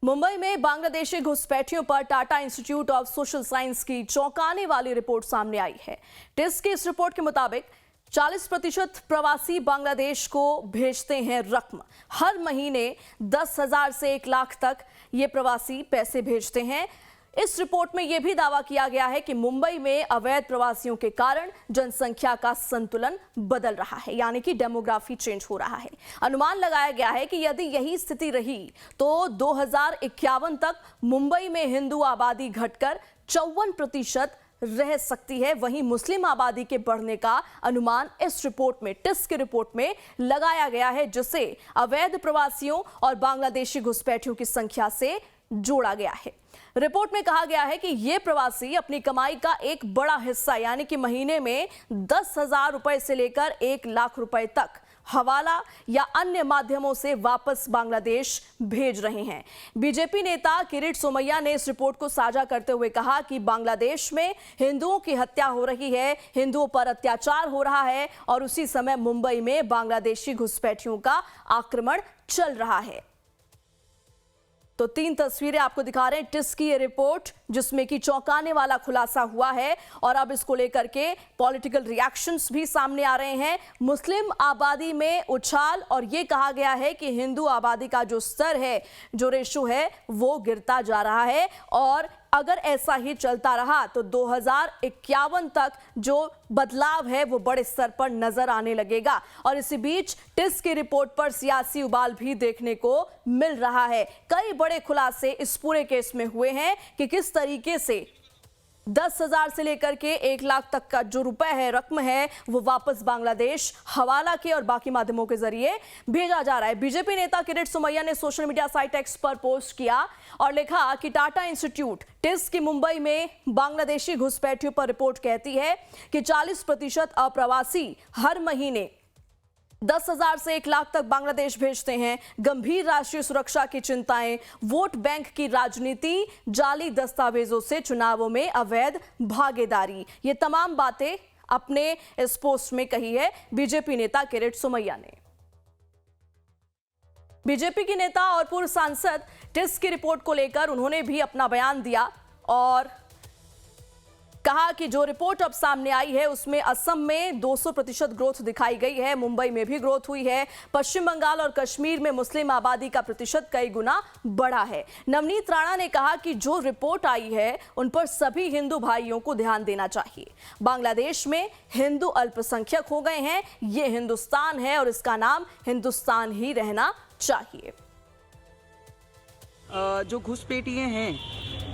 मुंबई में बांग्लादेशी घुसपैठियों पर Tata institute of social science की चौंकाने वाली रिपोर्ट सामने आई है। टिस की इस रिपोर्ट के मुताबिक 40% प्रवासी बांग्लादेश को भेजते हैं रकम। हर महीने 10,000 से 1 लाख तक ये प्रवासी पैसे भेजते हैं। इस रिपोर्ट में यह भी दावा किया गया है कि मुंबई में अवैध प्रवासियों के कारण जनसंख्या का संतुलन बदल रहा है, यानी कि डेमोग्राफी चेंज हो रहा है। अनुमान लगाया गया है कि यदि यही स्थिति रही तो 2051 तक मुंबई में हिंदू आबादी घटकर 54% रह सकती है। वहीं मुस्लिम आबादी के बढ़ने का अनुमान इस रिपोर्ट में, टिस की रिपोर्ट में लगाया गया है, जिसे अवैध प्रवासियों और बांग्लादेशी घुसपैठियों की संख्या से जोड़ा गया है। रिपोर्ट में कहा गया है कि ये प्रवासी अपनी कमाई का एक बड़ा हिस्सा, यानी कि महीने में 10,000 रुपए से लेकर 1 लाख रुपए तक हवाला या अन्य माध्यमों से वापस बांग्लादेश भेज रहे हैं। बीजेपी नेता किरीट सोमैया ने इस रिपोर्ट को साझा करते हुए कहा कि बांग्लादेश में हिंदुओं की हत्या हो रही है, हिंदुओं पर अत्याचार हो रहा है और उसी समय मुंबई में बांग्लादेशी घुसपैठियों का आक्रमण चल रहा है। तो 3 तस्वीरें आपको दिखा रहे हैं टिस की ये रिपोर्ट, जिसमें कि चौंकाने वाला खुलासा हुआ है और अब इसको लेकर के पॉलिटिकल रिएक्शंस भी सामने आ रहे हैं। मुस्लिम आबादी में उछाल और ये कहा गया है कि हिंदू आबादी का जो स्तर है, जो रेशो है, वो गिरता जा रहा है और अगर ऐसा ही चलता रहा तो 2051 तक जो बदलाव है वो बड़े स्तर पर नजर आने लगेगा। और इसी बीच टिस की रिपोर्ट पर सियासी उबाल भी देखने को मिल रहा है। कई बड़े खुलासे इस पूरे केस में हुए हैं कि किस तरीके से 10,000 से लेकर के 1 लाख तक का जो रुपए है, रकम है, वो वापस बांग्लादेश हवाला के और बाकी माध्यमों के जरिए भेजा जा रहा है। बीजेपी नेता किरीट सोमैया ने सोशल मीडिया साइट एक्स पर पोस्ट किया और लिखा कि टाटा इंस्टीट्यूट टिस की मुंबई में बांग्लादेशी घुसपैठियों पर रिपोर्ट कहती है कि 40% अप्रवासी हर महीने 10,000 से 1 लाख तक बांग्लादेश भेजते हैं। गंभीर राष्ट्रीय सुरक्षा की चिंताएं, वोट बैंक की राजनीति, जाली दस्तावेजों से चुनावों में अवैध भागीदारी, ये तमाम बातें अपने इस पोस्ट में कही है बीजेपी नेता किरीट सोमैया ने। बीजेपी की नेता और पूर्व सांसद टिस की रिपोर्ट को लेकर उन्होंने भी अपना बयान दिया और कहा कि जो रिपोर्ट अब सामने आई है उसमें असम में 200% ग्रोथ दिखाई गई है, मुंबई में भी ग्रोथ हुई है, पश्चिम बंगाल और कश्मीर में मुस्लिम आबादी का प्रतिशत कई गुना बढ़ा है। नवनीत राणा ने कहा कि जो रिपोर्ट आई है उन पर सभी हिंदू भाइयों को ध्यान देना चाहिए। बांग्लादेश में हिंदू अल्पसंख्यक हो गए हैं, ये हिंदुस्तान है और इसका नाम हिंदुस्तान ही रहना चाहिए। जो घुसपैठिए हैं,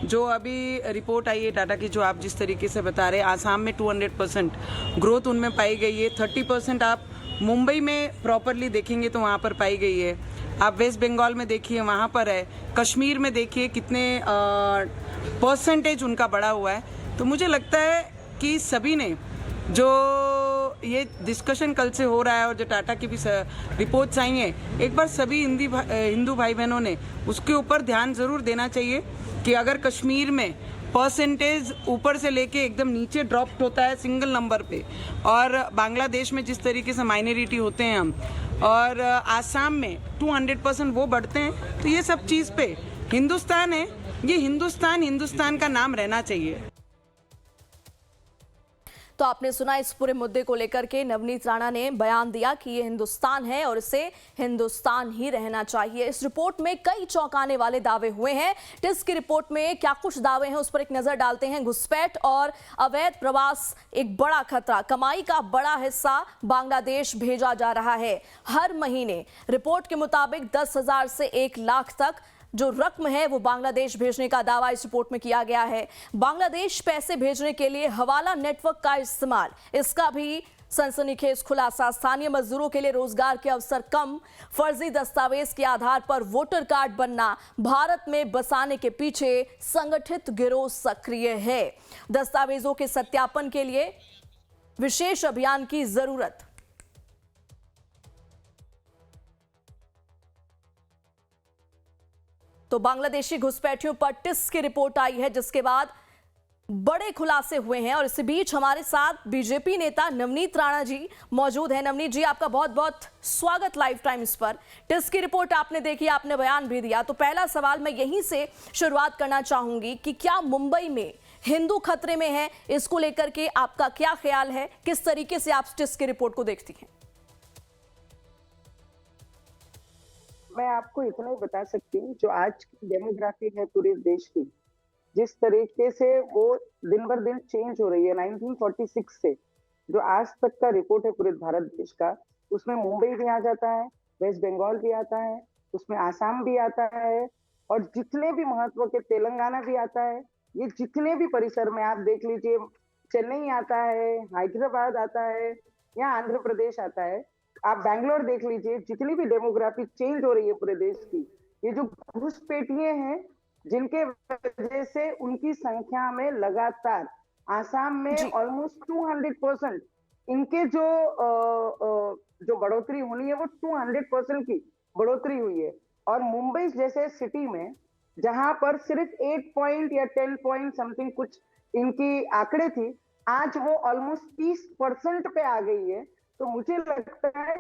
जो अभी रिपोर्ट आई है टाटा की, जो आप जिस तरीके से बता रहे हैं, आसाम में 200% ग्रोथ उनमें पाई गई है। 30% आप मुंबई में प्रॉपरली देखेंगे तो वहाँ पर पाई गई है। आप वेस्ट बंगाल में देखिए वहाँ पर है, कश्मीर में देखिए कितने परसेंटेज उनका बढ़ा हुआ है। तो मुझे लगता है कि सभी ने जो ये डिस्कशन कल से हो रहा है और जो टाटा की भी रिपोर्ट्स आई हैं, एक बार सभी हिंदू भाई बहनों ने उसके ऊपर ध्यान ज़रूर देना चाहिए कि अगर कश्मीर में परसेंटेज ऊपर से लेके एकदम नीचे ड्रॉप होता है सिंगल नंबर पे, और बांग्लादेश में जिस तरीके से माइनॉरिटी होते हैं हम, और आसाम में 200% वो बढ़ते हैं, तो ये सब चीज़ पे हिंदुस्तान है, ये हिंदुस्तान का नाम रहना चाहिए। तो आपने सुना इस पूरे मुद्दे को लेकर के नवनीत राणा ने बयान दिया कि ये हिंदुस्तान है और इसे हिंदुस्तान ही रहना चाहिए। इस रिपोर्ट में कई चौंकाने वाले दावे हुए हैं। टिस की रिपोर्ट में क्या कुछ दावे हैं उस पर एक नजर डालते हैं। घुसपैठ और अवैध प्रवास एक बड़ा खतरा, कमाई का बड़ा हिस्सा बांग्लादेश भेजा जा रहा है। हर महीने रिपोर्ट के मुताबिक 10,000 से 1 लाख तक जो रकम है वो बांग्लादेश भेजने का दावा इस रिपोर्ट में किया गया है। बांग्लादेश पैसे भेजने के लिए हवाला नेटवर्क का इस्तेमाल, इसका भी सनसनीखेज खुलासा। स्थानीय मजदूरों के लिए रोजगार के अवसर कम, फर्जी दस्तावेज के आधार पर वोटर कार्ड बनना, भारत में बसाने के पीछे संगठित गिरोह सक्रिय है। दस्तावेजों के सत्यापन के लिए विशेष अभियान की जरूरत। तो बांग्लादेशी घुसपैठियों पर टिस की रिपोर्ट आई है, जिसके बाद बड़े खुलासे हुए हैं और इसी बीच हमारे साथ बीजेपी नेता नवनीत राणा जी मौजूद हैं। नवनीत जी, आपका बहुत बहुत स्वागत लाइव टाइम्स पर। टिस की रिपोर्ट आपने देखी, आपने बयान भी दिया, तो पहला सवाल मैं यहीं से शुरुआत करना चाहूंगी कि क्या मुंबई में हिंदू खतरे में है, इसको लेकर के आपका क्या ख्याल है, किस तरीके से आप टिस की रिपोर्ट को देखती हैं? मैं आपको इतना ही बता सकती हूँ, जो आज की डेमोग्राफी है पूरे देश की, जिस तरीके से वो दिन भर दिन चेंज हो रही है 1946 से जो आज तक का रिपोर्ट है पूरे भारत देश का, उसमें मुंबई भी आ जाता है, वेस्ट बंगाल भी आता है, उसमें आसाम भी आता है, और जितने भी महत्व के तेलंगाना भी आता है। ये जितने भी परिसर में आप देख लीजिए, चेन्नई आता है, हैदराबाद आता है, या आंध्र प्रदेश आता है, आप बैंगलोर देख लीजिए, जितनी भी डेमोग्राफी चेंज हो रही है पूरे देश की, ये जो घुसपैठिए हैं जिनके वजह से उनकी संख्या में लगातार आसाम में ऑलमोस्ट 200% इनके जो बढ़ोतरी होनी है वो 200% की बढ़ोतरी हुई है। और मुंबई जैसे सिटी में जहां पर सिर्फ 8 पॉइंट या 10 पॉइंट समथिंग कुछ इनकी आंकड़े थी, आज वो ऑलमोस्ट 30% पे आ गई है। तो मुझे लगता है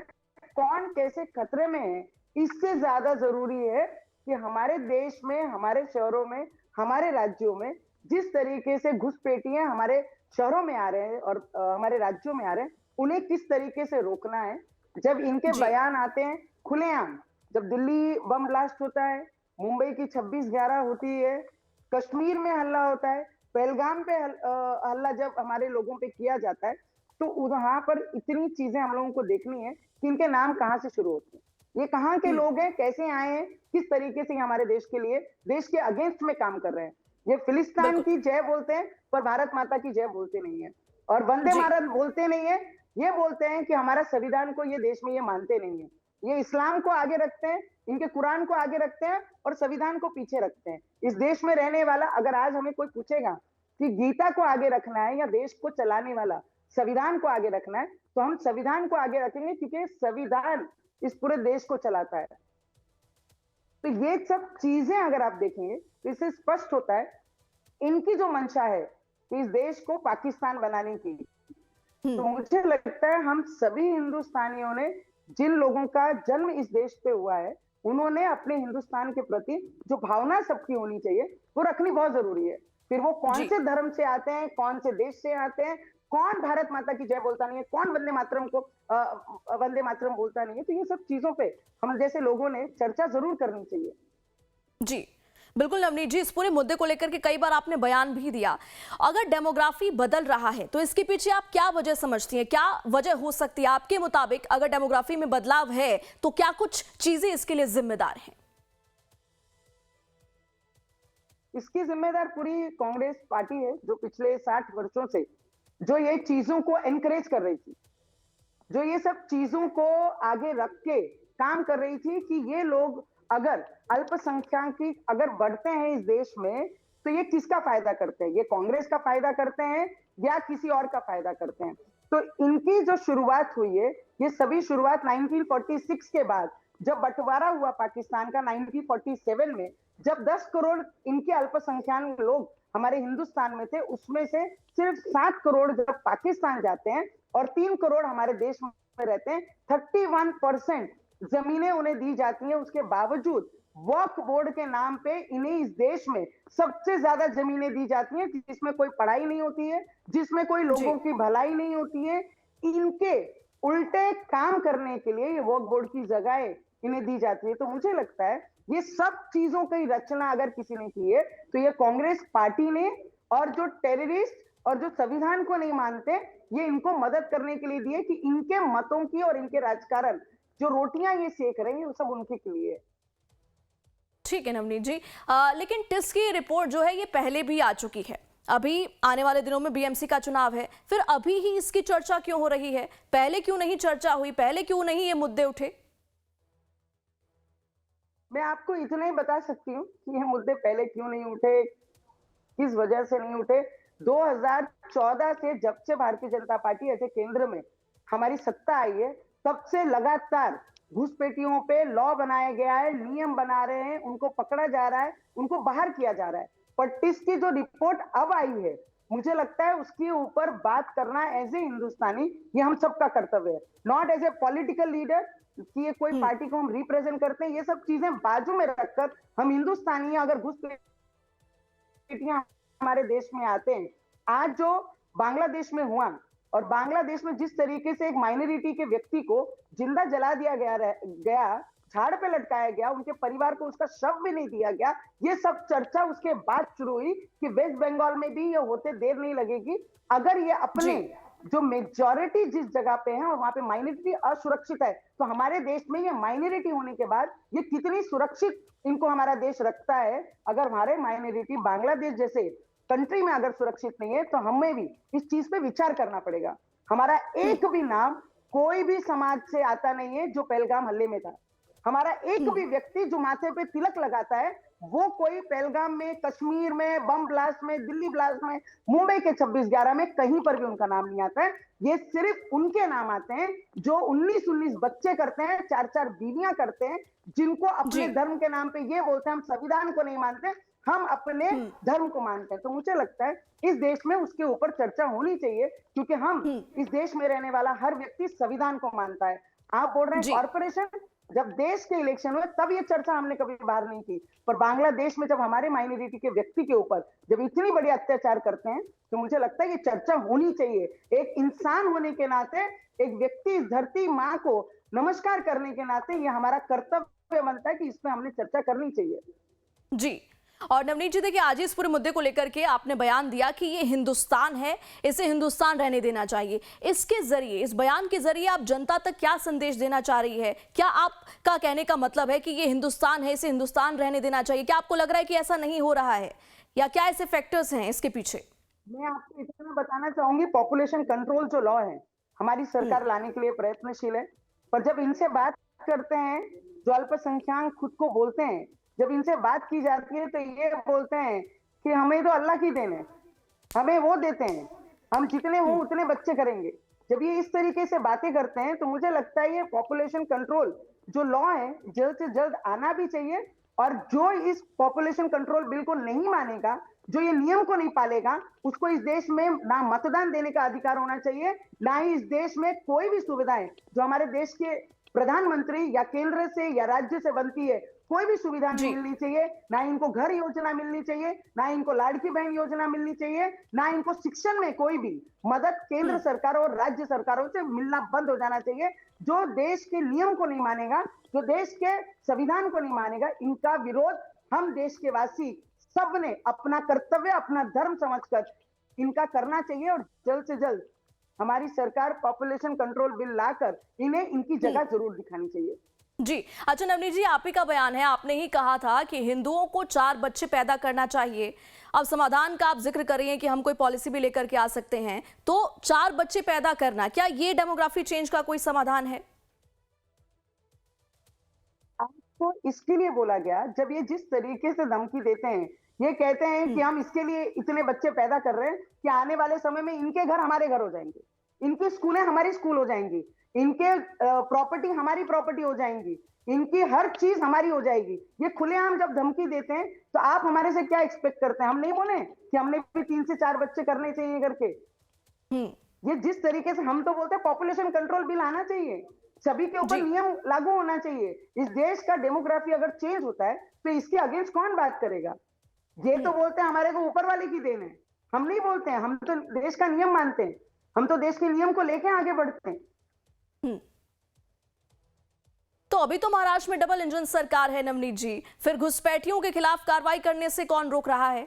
कौन कैसे खतरे में है, इससे ज्यादा जरूरी है कि हमारे देश में, हमारे शहरों में, हमारे राज्यों में जिस तरीके से घुसपैठिए हमारे शहरों में आ रहे हैं और हमारे राज्यों में आ रहे हैं, उन्हें किस तरीके से रोकना है। जब इनके बयान आते हैं खुलेआम, जब दिल्ली बम ब्लास्ट होता है, मुंबई की 26/11 होती है, कश्मीर में हल्ला होता है, पहलगाम पे हल्ला जब हमारे लोगों पे किया जाता है, तो वहां पर इतनी चीजें हम लोगों को देखनी है कि इनके नाम कहाँ से शुरू होते हैं, ये कहाँ के लोग हैं, कैसे आए हैं, किस तरीके से हमारे देश के लिए, देश के अगेंस्ट में काम कर रहे हैं। ये फिलिस्तीन की जय बोलते हैं पर भारत माता की जय बोलते नहीं है, और वंदे भारत बोलते नहीं है। ये बोलते हैं कि हमारा संविधान को ये देश में ये मानते नहीं है। ये इस्लाम को आगे रखते हैं, इनके कुरान को आगे रखते हैं और संविधान को पीछे रखते हैं। इस देश में रहने वाला, अगर आज हमें कोई पूछेगा कि गीता को आगे रखना है या देश को चलाने वाला संविधान को आगे रखना है, तो हम संविधान को आगे रखेंगे, क्योंकि संविधान इस पूरे देश को चलाता है। तो ये सब चीजें अगर आप देखेंगे तो इससे स्पष्ट होता है इनकी जो मंशा है कि इस देश को पाकिस्तान बनाने की। तो मुझे लगता है हम सभी हिंदुस्तानियों ने, जिन लोगों का जन्म इस देश पे हुआ है, उन्होंने अपने हिंदुस्तान के प्रति जो भावना सबकी होनी चाहिए वो रखनी बहुत जरूरी है। फिर वो कौन से धर्म से आते हैं, कौन से देश से आते हैं, कौन भारत माता की जय बोलता नहीं है, कौन वंदे मातरम बोलता नहीं है, तो ये सब चीजों पे हम जैसे लोगों ने चर्चा जरूर करनी चाहिए। जी बिल्कुल नवनीत जी, इस पूरे मुद्दे को लेकर के कई बार आपने बयान भी दिया। अगर डेमोग्राफी बदल रहा है तो इसके पीछे आप क्या वजह समझती हैं, क्या वजह हो सकती है आपके मुताबिक? अगर डेमोग्राफी में बदलाव है तो क्या कुछ चीजें इसके लिए जिम्मेदार हैं? इसकी जिम्मेदार पूरी कांग्रेस पार्टी है, जो पिछले 60 वर्षों से जो ये चीजों को एनकरेज कर रही थी, जो ये सब चीजों को आगे रख के काम कर रही थी कि ये लोग अगर अल्पसंख्यक अगर बढ़ते हैं इस देश में, तो ये किसका फायदा करते हैं? ये कांग्रेस का फायदा करते हैं या किसी और का फायदा करते हैं? तो इनकी जो शुरुआत हुई है, ये सभी शुरुआत 1946 के बाद जब बंटवारा हुआ पाकिस्तान का 1947 में, जब 10 करोड़ इनके अल्पसंख्यक लोग हमारे हिंदुस्तान में थे, उसमें से सिर्फ 7 करोड़ जब पाकिस्तान जाते हैं और 3 करोड़ हमारे देश में रहते हैं, 31% जमीनें उन्हें दी जाती हैं। उसके बावजूद वक्फ बोर्ड के नाम पे इन्हें इस देश में सबसे ज्यादा जमीनें दी जाती हैं, जिसमें कोई पढ़ाई नहीं होती है, जिसमें कोई लोगों की भलाई नहीं होती है। इनके उल्टे काम करने के लिए ये वक्फ बोर्ड की जगह इन्हें दी जाती है। तो मुझे लगता है ये सब चीजों की रचना अगर किसी ने की है तो ये कांग्रेस पार्टी ने, और जो टेररिस्ट और जो संविधान को नहीं मानते, ये इनको मदद करने के लिए दिए कि इनके मतों की और इनके राजकारण जो रोटियां ये सेक रहे हैं वो सब उनके के लिए। ठीक है नवनीत जी, लेकिन टिस की रिपोर्ट जो है ये पहले भी आ चुकी है। अभी आने वाले दिनों में बीएमसी का चुनाव है, फिर अभी ही इसकी चर्चा क्यों हो रही है? पहले क्यों नहीं चर्चा हुई? पहले क्यों नहीं ये मुद्दे उठे? मैं आपको इतना ही बता सकती हूँ कि ये मुद्दे पहले क्यों नहीं उठे, किस वजह से नहीं उठे। 2014 से जब से भारतीय जनता पार्टी ऐसे केंद्र में हमारी सत्ता आई है, तब से लगातार घुसपैठियों पे लॉ बनाया गया है, नियम बना रहे हैं, उनको पकड़ा जा रहा है, उनको बाहर किया जा रहा है। पर टिस की जो रिपोर्ट अब आई है मुझे लगता है उसके ऊपर बात करना एज ए हिंदुस्तानी ये हम सबका कर्तव्य है, not as a political leader कि ये कोई पार्टी को हम रिप्रेजेंट करते हैं। ये सब चीजें बाजू में रखकर हम हिंदुस्तानी अगर घुसपैठियां हमारे देश में आते हैं, आज जो बांग्लादेश में हुआ और बांग्लादेश में जिस तरीके से एक माइनॉरिटी के व्यक्ति को जिंदा जला दिया गया, झाड़ पे लटकाया गया, उनके परिवार को उसका शव भी नहीं दिया गया, ये सब चर्चा उसके बाद शुरू हुई कि वेस्ट बंगाल में भी ये होते देर नहीं लगेगी। अगर ये अपने जो मेजॉरिटी जिस जगह पे है और वहां पे माइनॉरिटी असुरक्षित है, तो हमारे देश में ये माइनॉरिटी होने के बाद ये कितनी सुरक्षित इनको हमारा देश रखता है। अगर हमारे माइनॉरिटी बांग्लादेश जैसे कंट्री में अगर सुरक्षित नहीं है, तो हमें भी इस चीज पे विचार करना पड़ेगा। हमारा एक भी नाम कोई भी समाज से आता नहीं है जो पहलगाम हल्ले में था। हमारा एक भी व्यक्ति जो माथे पे तिलक लगाता है वो कोई पहलगाम में, कश्मीर में, बम ब्लास्ट में, दिल्ली ब्लास्ट में, मुंबई के 26/11 में कहीं पर भी उनका नाम नहीं आता है। ये सिर्फ उनके नाम आते हैं जो 19-19 बच्चे करते हैं, 4-4 बीवियां करते हैं, जिनको अपने धर्म के नाम पे ये बोलते हैं हम संविधान को नहीं मानते, हम अपने धर्म को मानते हैं। तो मुझे लगता है इस देश में उसके ऊपर चर्चा होनी चाहिए, क्योंकि हम इस देश में रहने वाला हर व्यक्ति संविधान को मानता है। आप बोल रहे हैं कॉर्पोरेशन, जब देश के इलेक्शन हुए तब ये चर्चा हमने कभी बाहर नहीं की, पर बांग्लादेश में जब हमारे माइनॉरिटी के व्यक्ति के ऊपर जब इतनी बड़ी अत्याचार करते हैं, तो मुझे लगता है ये चर्चा होनी चाहिए। एक इंसान होने के नाते, एक व्यक्ति इस धरती माँ को नमस्कार करने के नाते ये हमारा कर्तव्य बनता है कि इस पे हमने चर्चा करनी चाहिए। जी, और नवनीत जी, देखिए आज इस पूरे मुद्दे को लेकर के आपने बयान दिया कि ये हिंदुस्तान है, इसे हिंदुस्तान रहने देना चाहिए। इसके जरिए, इस बयान के जरिए आप जनता तक क्या संदेश देना चाह रही है? क्या आपका कहने का मतलब है कि ये हिंदुस्तान है, इसे हिंदुस्तान रहने देना चाहिए? क्या आपको लग रहा है कि ऐसा नहीं हो रहा है, या क्या ऐसे फैक्टर्स हैं इसके पीछे? मैं आपको इतना बताना चाहूंगी, पॉपुलेशन कंट्रोल जो लॉ है हमारी सरकार लाने के लिए प्रयत्नशील है, पर जब इनसे बात करते हैं जो अल्पसंख्यक खुद को बोलते हैं, जब इनसे बात की जाती है तो ये बोलते हैं कि हमें तो अल्लाह की देन है, हमें वो देते हैं, हम जितने हो उतने बच्चे करेंगे। जब ये इस तरीके से बातें करते हैं तो मुझे लगता है ये पॉपुलेशन कंट्रोल जो लॉ है जल्द से जल्द आना भी चाहिए, और जो इस पॉपुलेशन कंट्रोल बिल को नहीं मानेगा, जो ये नियम को नहीं पालेगा, उसको इस देश में ना मतदान देने का अधिकार होना चाहिए, ना ही इस देश में कोई भी सुविधाएं जो हमारे देश के प्रधानमंत्री या केंद्र से या राज्य से बनती है, कोई भी सुविधा नहीं मिलनी चाहिए। ना इनको घर योजना मिलनी चाहिए, ना इनको लाड़की बहन योजना मिलनी चाहिए, ना इनको शिक्षण में कोई भी मदद केंद्र सरकार और राज्य सरकारों से मिलना बंद हो जाना चाहिए। जो देश के नियम को नहीं मानेगा, जो देश के संविधान को नहीं मानेगा, इनका विरोध हम देश के वासी सबने अपना कर्तव्य, अपना धर्म समझकर इनका करना चाहिए, और जल्द से जल्द हमारी सरकार पॉपुलेशन कंट्रोल बिल लाकर इन्हें इनकी जगह जरूर दिखानी चाहिए। जी, अच्छा नवनीत जी, आप ही का बयान है, आपने ही कहा था कि हिंदुओं को 4 बच्चे पैदा करना चाहिए। अब समाधान का आप जिक्र कर रही हैं कि हम कोई पॉलिसी भी लेकर के आ सकते हैं, तो 4 बच्चे पैदा करना, क्या ये डेमोग्राफी चेंज का कोई समाधान है? आपको इसके लिए बोला गया, जब ये जिस तरीके से धमकी देते हैं, ये कहते हैं कि हम इसके लिए इतने बच्चे पैदा कर रहे हैं कि आने वाले समय में इनके घर हमारे घर हो जाएंगे, इनकी स्कूलें हमारी स्कूल हो जाएंगी, इनके प्रॉपर्टी हमारी प्रॉपर्टी हो जाएंगी, इनकी हर चीज हमारी हो जाएगी। ये खुलेआम जब धमकी देते हैं तो आप हमारे से क्या एक्सपेक्ट करते हैं? हम नहीं बोले कि हमने भी 3 से 4 बच्चे करने चाहिए करके। ये जिस तरीके से हम तो बोलते हैं पॉपुलेशन कंट्रोल बिल आना चाहिए, सभी के ऊपर नियम लागू होना चाहिए। इस देश का डेमोग्राफी अगर चेंज होता है तो इसके अगेंस्ट कौन बात करेगा? ये तो बोलते हैं हमारे को ऊपर वाले की देन है, हम नहीं बोलते हैं, हम तो देश का नियम मानते हैं, हम तो देश के नियम को लेके आगे बढ़ते हैं। तो अभी तो महाराष्ट्र में डबल इंजन सरकार है नवनीत जी, फिर घुसपैठियों के खिलाफ कार्रवाई करने से कौन रोक रहा है?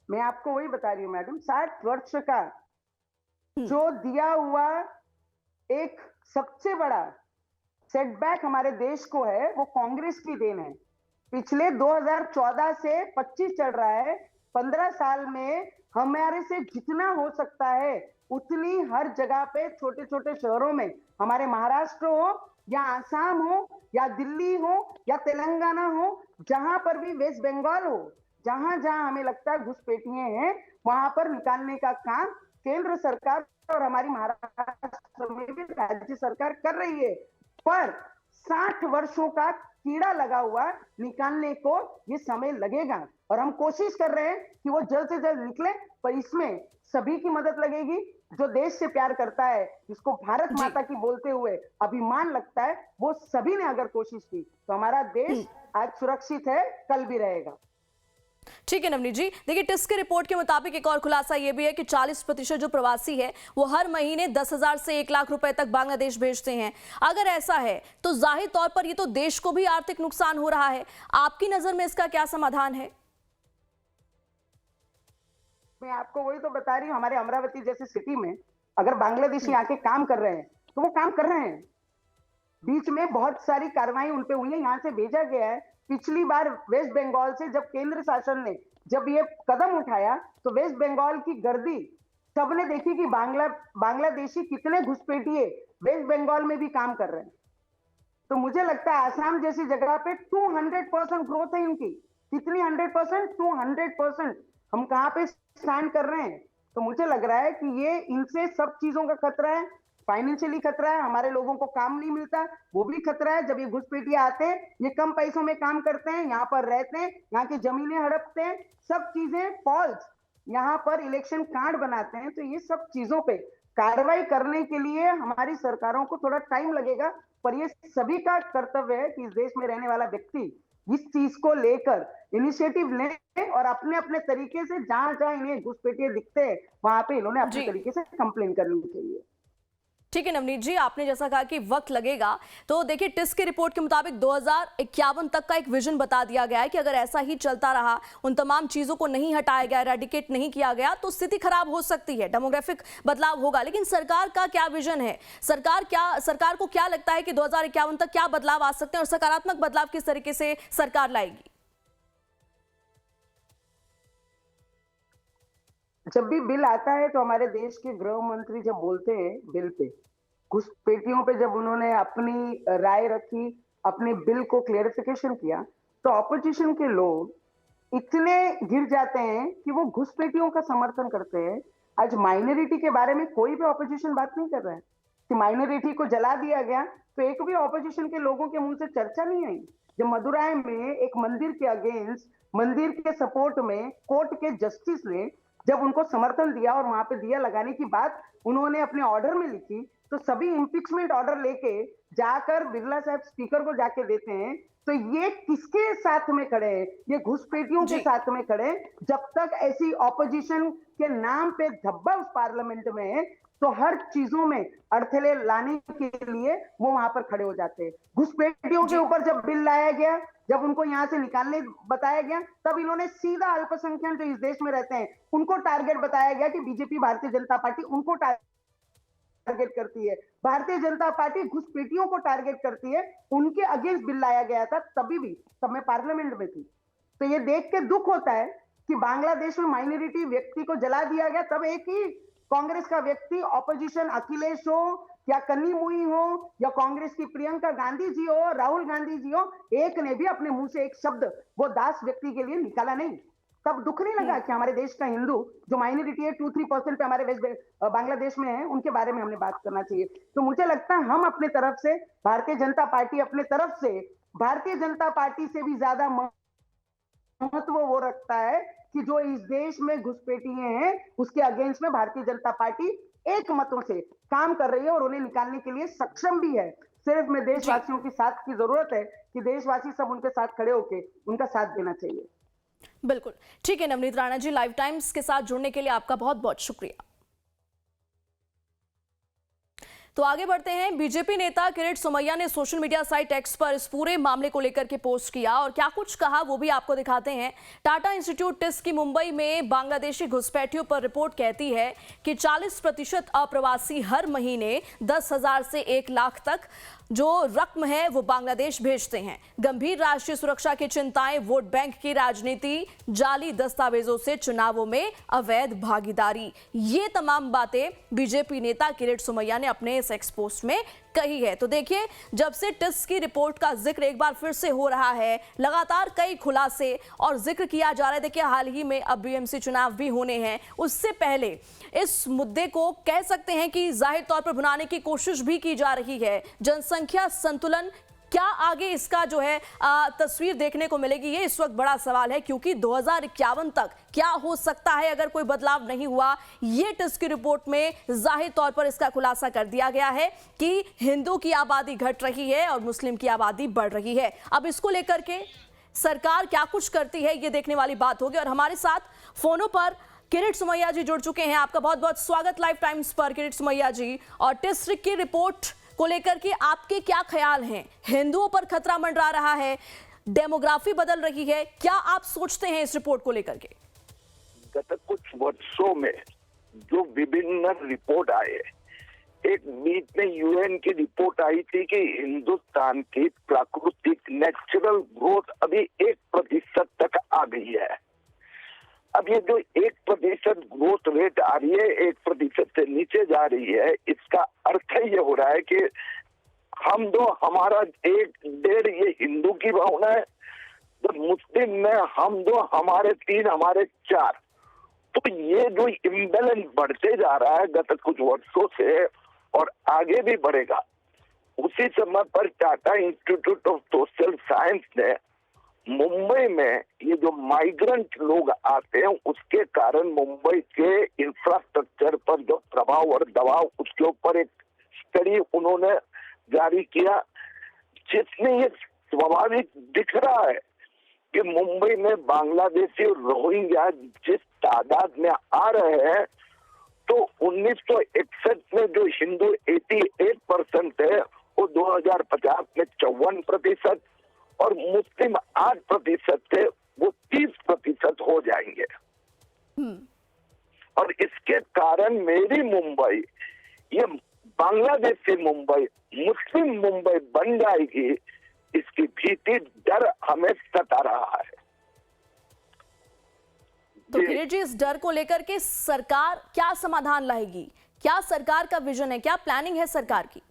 मैं आपको वही बता रही हूँ मैडम, 60 वर्ष का जो दिया हुआ एक सबसे बड़ा सेटबैक हमारे देश को है, वो कांग्रेस की देन है। पिछले 2014 से 25 चल रहा है, 15 साल में हमारे से जितना हो सकता है उतनी हर जगह पे छोटे छोटे शहरों में, हमारे महाराष्ट्र हो या आसाम हो या दिल्ली हो या तेलंगाना हो, जहां पर भी वेस्ट बंगाल हो, जहां जहां हमें लगता है घुसपैठिए हैं, वहां पर निकालने का काम केंद्र सरकार और हमारी महाराष्ट्र में भी राज्य सरकार कर रही है। पर 60 वर्षों का कीड़ा लगा हुआ निकालने को ये समय लगेगा और हम कोशिश कर रहे हैं कि वो जल्द से जल्द निकले, पर इसमें सभी की मदद लगेगी। जो देश से प्यार करता है, जिसको भारत माता की बोलते हुए अभिमान लगता है, वो सभी ने अगर कोशिश की तो हमारा देश आज सुरक्षित है, कल भी रहेगा। ठीक है नवनीत जी, देखिए टिस्क की रिपोर्ट के मुताबिक एक और खुलासा यह भी है कि 40% जो प्रवासी है वो हर महीने 10,000 से 1 लाख रुपए तक बांग्लादेश भेजते हैं। अगर ऐसा है तो जाहिर तौर पर ये तो देश को भी आर्थिक नुकसान हो रहा है। आपकी नजर में इसका क्या समाधान है? मैं आपको वही तो बता रही हूँ, हमारे अमरावती जैसी सिटी में अगर बांग्लादेशी आके काम कर रहे हैं तो वो काम कर रहे हैं। बीच में बहुत सारी कार्रवाई उनपे हुई है, यहाँ से भेजा गया है। पिछली बार वेस्ट बंगाल से जब केंद्र शासन ने जब ये कदम उठाया तो वेस्ट बंगाल की गर्दी सबने देखी कि बांग्लादेशी कितने घुसपैठिए वेस्ट बंगाल में भी काम कर रहे हैं। तो मुझे लगता है आसाम जैसी जगह पे 200% ग्रोथ है इनकी। कितनी 100%? 200%। हम कहाँ पे स्टैंड कर रहे हैं? तो मुझे लग रहा है कि ये इनसे सब चीजों का खतरा है। फाइनेंशियली खतरा है, हमारे लोगों को काम नहीं मिलता, वो भी खतरा है। जब ये घुसपैठिया आते हैं, ये कम पैसों में काम करते हैं, यहाँ पर रहते हैं, यहाँ की जमीनें हड़पते हैं, सब चीजें फॉल्स, यहाँ पर इलेक्शन कार्ड बनाते हैं। तो ये सब चीजों पे कार्रवाई करने के लिए हमारी सरकारों को थोड़ा टाइम लगेगा, पर ये सभी का कर्तव्य है कि इस देश में रहने वाला व्यक्ति इस चीज को लेकर इनिशिएटिव लें और अपने अपने तरीके से जहां जहां इन्हें घुसपैठिए दिखते हैं वहां पे इन्होंने अपने तरीके से कंप्लेन करनी चाहिए। ठीक है नवनीत जी, आपने जैसा कहा कि वक्त लगेगा, तो देखिए टिस्क की रिपोर्ट के मुताबिक 2051 तक का एक विजन बता दिया गया है कि अगर ऐसा ही चलता रहा, उन तमाम चीजों को नहीं हटाया गया, एरेडिकेट नहीं किया गया, तो स्थिति खराब हो सकती है, डेमोग्राफिक बदलाव होगा। लेकिन सरकार का क्या विजन है? सरकार को क्या लगता है कि 2051 तक क्या बदलाव आ सकते हैं और सकारात्मक बदलाव किस तरीके से सरकार लाएगी? जब भी बिल आता है तो हमारे देश के गृह मंत्री जब बोलते हैं बिल पे, घुसपैठियों पे जब उन्होंने अपनी राय रखी, अपने बिल को क्लेरिफिकेशन किया, तो ऑपोजिशन के लोग इतने गिर जाते हैं कि वो घुसपैठियों का समर्थन करते हैं। आज माइनॉरिटी के बारे में कोई भी ऑपोजिशन बात नहीं कर रहा है कि माइनॉरिटी को जला दिया गया, तो एक भी ऑपोजिशन के लोगों के मुंह से चर्चा नहीं आई। जब मदुराई में एक मंदिर के अगेंस्ट, मंदिर के सपोर्ट में कोर्ट के जस्टिस ने जब उनको समर्थन दिया और वहां पे दिया लगाने की बात उन्होंने अपने ऑर्डर में लिखी, तो सभी इंपीचमेंट ऑर्डर लेके जाकर बिरला साहब स्पीकर को जाके देते हैं। तो ये किसके साथ में खड़े हैं? ये घुसपैठियों के साथ में खड़े हैं। जब तक ऐसी ऑपोजिशन के नाम पे धब्बा उस पार्लियामेंट में है, तो हर चीजों में अड़थले लाने के लिए वो वहां पर खड़े हो जाते हैं। घुसपैठियों के ऊपर जब बिल लाया गया, जब उनको यहां से निकालने बताया गया, तब इन्होंने सीधा अल्पसंख्यक जो इस देश में रहते हैं उनको टारगेट बताया गया कि बीजेपी, भारतीय जनता पार्टी उनको टारगेट करती है। भारतीय जनता पार्टी घुसपैठियों को टारगेट करती है, उनके अगेंस्ट बिल लाया गया था। तभी भी तब मैं पार्लियामेंट में थी, तो ये देख के दुख होता है कि बांग्लादेश में माइनॉरिटी व्यक्ति को जला दिया गया। तब एक ही कांग्रेस का व्यक्ति, ऑपोजिशन अखिलेश हो या कन्नी मुई हो या कांग्रेस की प्रियंका गांधी जी हो, राहुल गांधी जी हो, एक ने भी अपने मुंह से एक शब्द वो दास व्यक्ति के लिए निकाला नहीं। तब दुख नहीं लगा कि हमारे देश का हिंदू जो माइनॉरिटी है 2-3% पे हमारे बांग्लादेश में है, उनके बारे में हमने बात करना चाहिए। तो मुझे लगता है हम अपने तरफ से, भारतीय जनता पार्टी अपने तरफ से, भारतीय जनता पार्टी से भी ज्यादा महत्व वो रखता है कि जो इस देश में घुसपैठिए हैं उसके अगेंस्ट में भारतीय जनता पार्टी एक मतों से काम कर रही है और उन्हें निकालने के लिए सक्षम भी है। सिर्फ में देशवासियों की साथ की जरूरत है कि देशवासी सब उनके साथ खड़े होकर उनका साथ देना चाहिए। बिल्कुल ठीक है नवनीत राणा जी, लाइव टाइम्स के साथ जुड़ने के लिए आपका बहुत बहुत शुक्रिया। तो आगे बढ़ते हैं। बीजेपी नेता किरीट सोमैया ने सोशल मीडिया साइट एक्स पर इस पूरे मामले को लेकर के पोस्ट किया और क्या कुछ कहा वो भी आपको दिखाते हैं। टाटा इंस्टीट्यूट टिस्क की मुंबई में बांग्लादेशी घुसपैठियों पर रिपोर्ट कहती है कि 40% अप्रवासी हर महीने 10,000 से 1 लाख तक जो रकम है वो बांग्लादेश भेजते हैं। गंभीर राष्ट्रीय सुरक्षा की चिंताएं, वोट बैंक की राजनीति, जाली दस्तावेजों से चुनावों में अवैध भागीदारी, ये तमाम बातें बीजेपी नेता किरीट सोमैया ने अपने इस एक्स पोस्ट में कही है। तो देखिए, जब से टिस्क की रिपोर्ट का जिक्र एक बार फिर से हो रहा है, लगातार कई खुलासे और जिक्र किया जा रहा है। देखिए, हाल ही में अब बीएमसी चुनाव भी होने हैं, उससे पहले इस मुद्दे को कह सकते हैं कि जाहिर तौर पर भुनाने की कोशिश भी की जा रही है। जनसंख्या संतुलन क्या आगे इसका जो है तस्वीर देखने को मिलेगी, ये इस वक्त बड़ा सवाल है, क्योंकि 2051 तक क्या हो सकता है अगर कोई बदलाव नहीं हुआ। ये टिस की रिपोर्ट में जाहिर तौर पर इसका खुलासा कर दिया गया है कि हिंदू की आबादी घट रही है और मुस्लिम की आबादी बढ़ रही है। अब इसको लेकर के सरकार क्या कुछ करती है, ये देखने वाली बात होगी। और हमारे साथ फोनों पर किरीट सुमैया जी जुड़ चुके हैं। आपका बहुत बहुत स्वागत लाइव टाइम्स पर किरीट सुमैया जी। और टेस्ट की रिपोर्ट को लेकर के आपके क्या ख्याल हैं? हिंदुओं पर खतरा मंडरा रहा है, डेमोग्राफी बदल रही है, क्या आप सोचते हैं इस रिपोर्ट को लेकर के? गत कुछ वर्षों में जो विभिन्न रिपोर्ट आए, एक बीच में यूएन की रिपोर्ट आई थी कि हिंदुस्तान की प्राकृतिक नेचुरल ग्रोथ अभी 1% तक आ गई है। अब ये जो 1% ग्रोथ रेट आ रही है, 1% से नीचे जा रही है, इसका अर्थ ये हो रहा है कि हम दो हमारा 1-1.5 ये हिंदू की भावना है, तो मुस्लिम में हम दो हमारे 3 हमारे 4। तो ये जो इम्बैलेंस बढ़ते जा रहा है गत कुछ वर्षों से और आगे भी बढ़ेगा। उसी समय पर Tata institute of social science ने मुंबई में ये जो माइग्रेंट लोग आते हैं उसके कारण मुंबई के इंफ्रास्ट्रक्चर पर जो प्रभाव और दबाव, उसके ऊपर एक स्टडी उन्होंने जारी किया, जिसमें ये स्वाभाविक दिख रहा है कि मुंबई में बांग्लादेशी और रोहिंग्या जिस तादाद में आ रहे हैं, तो 1961 में जो हिंदू 88% है वो 2050 में 54% और मुस्लिम 8% थे, वो 30% हो जाएंगे। और इसके कारण मेरी मुंबई, ये बांग्लादेश की मुंबई, मुस्लिम मुंबई बन जाएगी, इसकी भीति, डर हमें सता रहा है। तो किरीट जी, इस डर को लेकर के सरकार क्या समाधान लाएगी? क्या सरकार का विजन है, क्या प्लानिंग है सरकार की?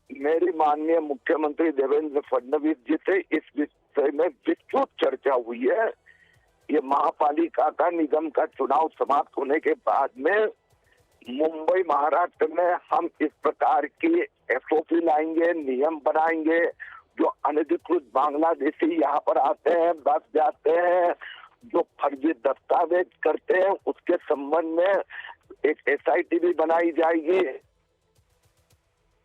मेरी माननीय मुख्यमंत्री देवेंद्र फडणवीस जी से इस विषय में विस्तृत चर्चा हुई है। ये महापालिका का, निगम का चुनाव समाप्त होने के बाद में मुंबई महाराष्ट्र में हम इस प्रकार की एसओपी लाएंगे, नियम बनाएंगे। जो अनधिकृत बांग्लादेशी यहाँ पर आते हैं, बस जाते हैं, जो फर्जी दस्तावेज करते हैं, उसके संबंध में एक एसआईटी भी बनाई जाएगी।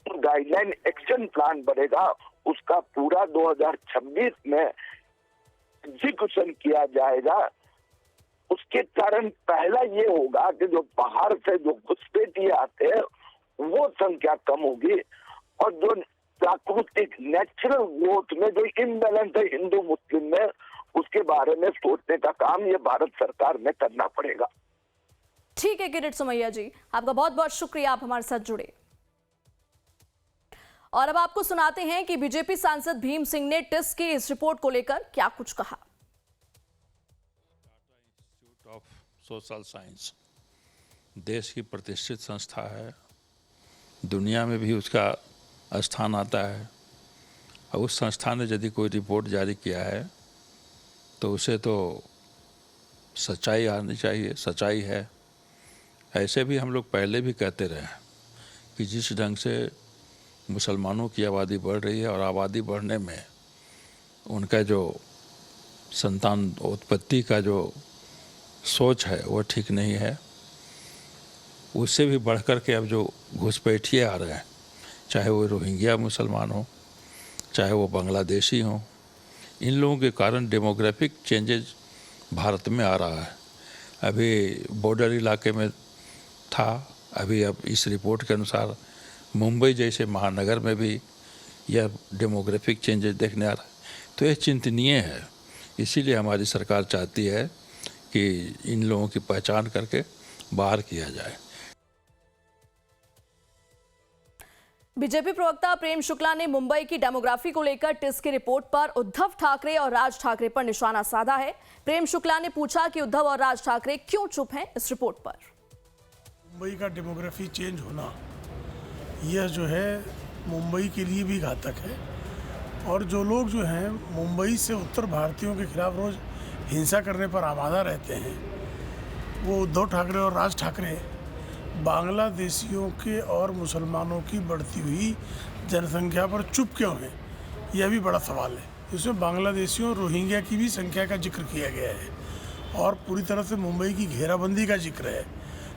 गाइडलाइन एक्शन प्लान बनेगा, उसका पूरा 2026 में एग्जीक्यूशन किया जाएगा। उसके कारण पहला ये होगा कि जो बाहर से जो घुसपैठिए आते हैं वो संख्या कम होगी, और जो प्राकृतिक नेचुरल ग्रोथ में जो इम्बैलेंस है हिंदू मुस्लिम में, उसके बारे में सोचने का काम ये भारत सरकार में करना पड़ेगा। ठीक है किरीट सुमैया जी, आपका बहुत बहुत शुक्रिया, आप हमारे साथ जुड़े। और अब आपको सुनाते हैं कि बीजेपी सांसद भीम सिंह ने टिस की इस रिपोर्ट को लेकर क्या कुछ कहा। Tata institute of social science देश की प्रतिष्ठित संस्था है, दुनिया में भी उसका स्थान आता है। और उस संस्था ने यदि कोई रिपोर्ट जारी किया है तो उसे तो सच्चाई आनी चाहिए, सच्चाई है। ऐसे भी हम लोग पहले भी कहते रहे हैं कि जिस ढंग से मुसलमानों की आबादी बढ़ रही है और आबादी बढ़ने में उनका जो संतान उत्पत्ति का जो सोच है वो ठीक नहीं है। उससे भी बढ़कर के अब जो घुसपैठिए आ रहे हैं, चाहे वो रोहिंग्या मुसलमान हो, चाहे वो बांग्लादेशी हो, इन लोगों के कारण डेमोग्राफिक चेंजेस भारत में आ रहा है। अभी बॉर्डर इलाके में था, अभी अब इस रिपोर्ट के अनुसार मुंबई जैसे महानगर में भी यह डेमोग्राफिक चेंजेस देखने आ रहा है। तो यह चिंतनीय है। इसीलिए हमारी सरकार चाहती है कि इन लोगों की पहचान करके बाहर किया जाए। बीजेपी प्रवक्ता प्रेम शुक्ला ने मुंबई की डेमोग्राफी को लेकर टिस की रिपोर्ट पर उद्धव ठाकरे और राज ठाकरे पर निशाना साधा है। प्रेम शुक्ला ने पूछा कि उद्धव और राज ठाकरे क्यों चुप हैं इस रिपोर्ट पर। मुंबई का डेमोग्राफी चेंज होना, यह जो है मुंबई के लिए भी घातक है। और जो लोग जो हैं मुंबई से उत्तर भारतीयों के खिलाफ रोज हिंसा करने पर आमादा रहते हैं, वो उद्धव ठाकरे और राज ठाकरे बांग्लादेशियों के और मुसलमानों की बढ़ती हुई जनसंख्या पर चुप क्यों हैं? यह भी बड़ा सवाल है। इसमें बांग्लादेशियों और रोहिंग्या की भी संख्या का जिक्र किया गया है और पूरी तरह से मुंबई की घेराबंदी का जिक्र है।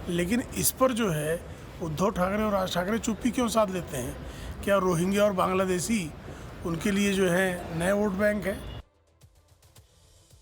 लेकिन इस पर जो है उद्धव ठाकरे और राज ठाकरे चुप्पी क्यों साध लेते हैं? क्या रोहिंग्या और बांग्लादेशी उनके लिए जो है नए वोट बैंक है?